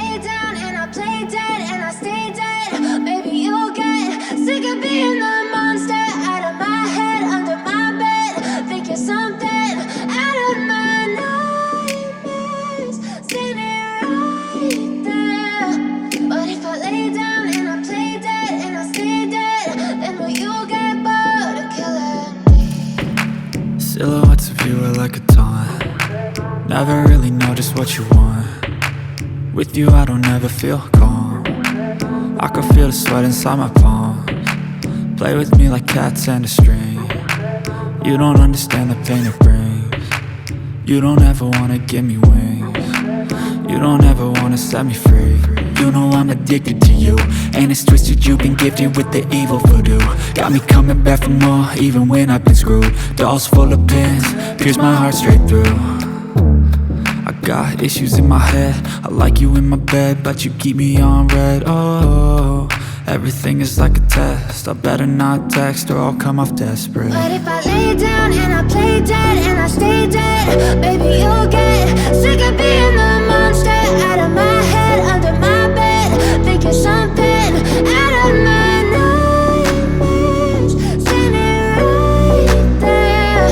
lay down and I play dead and I stay dead, baby, you'll get sick of being the monster out of my head, under my bed. Think you're something out of my nightmares, standing right there. But if I lay down and I play dead and I stay dead, then will you get bored of killing me? Silhouettes of you are like a taunt. Never really know just what you want. With you I don't ever feel calm. I can feel the sweat inside my palms. Play with me like cats and a string. You don't understand the pain it brings. You don't ever wanna give me wings. You don't ever wanna set me free. You know I'm addicted to you, and it's twisted, you've been gifted with the evil voodoo. Got me coming back for more, even when I've been screwed. Dolls full of pins, pierce my heart straight through. I got issues in my head, I like you in my bed, but you keep me on red. Oh, everything is like a test, I better not text or I'll come off desperate. But if I lay down and I play dead and I stay dead, baby, you'll get sick of being the monster out of my head, under my bed. Think you're something out of my nightmares, standing right there.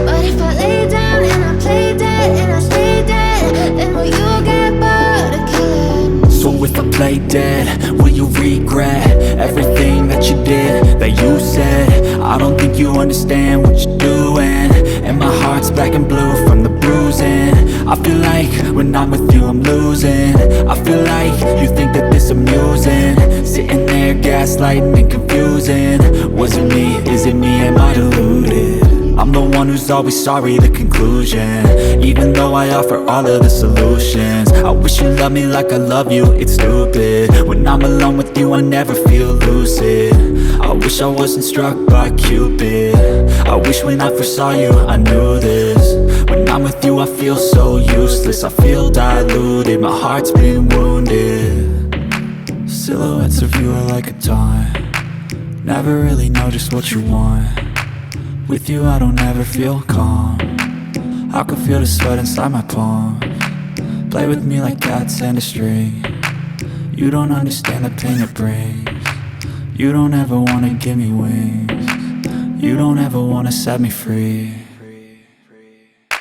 But if I lay down and I play dead and I stay dead, then will you get bored of killing me? So if I play dead, will you regret everything that you did, that you said? I don't think you understand what you're doing, and my heart's black and blue from the bruising. I feel like when I'm with you I'm losing. I feel like you think that this amusing, sitting there gaslighting and confusing. Was it me? Is it me? Am I deluded? I'm the one who's always sorry, the conclusion, even though I offer all of the solutions. I wish you loved me like I love you, it's stupid. When I'm alone with you I never feel lucid. I wish I wasn't struck by Cupid. I wish when I first saw you I knew this. When I'm with you I feel so useless, I feel diluted, my heart's been wounded. Silhouettes of you are like a taunt. Never really know just what you want. With you I don't ever feel calm. I can feel the sweat inside my palms. Play with me like cats and a string. You don't understand the pain it brings. You don't ever wanna give me wings. You don't ever wanna set me free.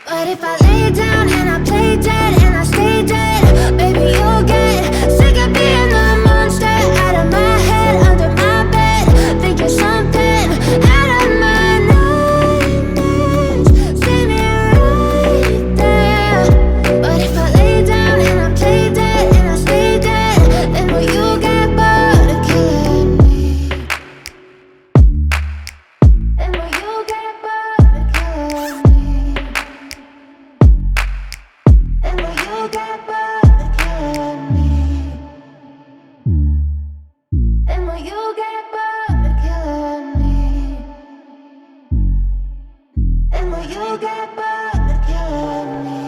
But if I lay down and I play dead and I stay dead, baby, you'll get sick of being the monster out of my head, under my bed. Think you're something out of my nightmares, standing right there. But if I lay down and I play dead and I stay dead, then will you get bored of killing me? Then will you get bored of killing me? And will you get bored of killing me? And will you get bored of killing me? And will you get bored of killing me?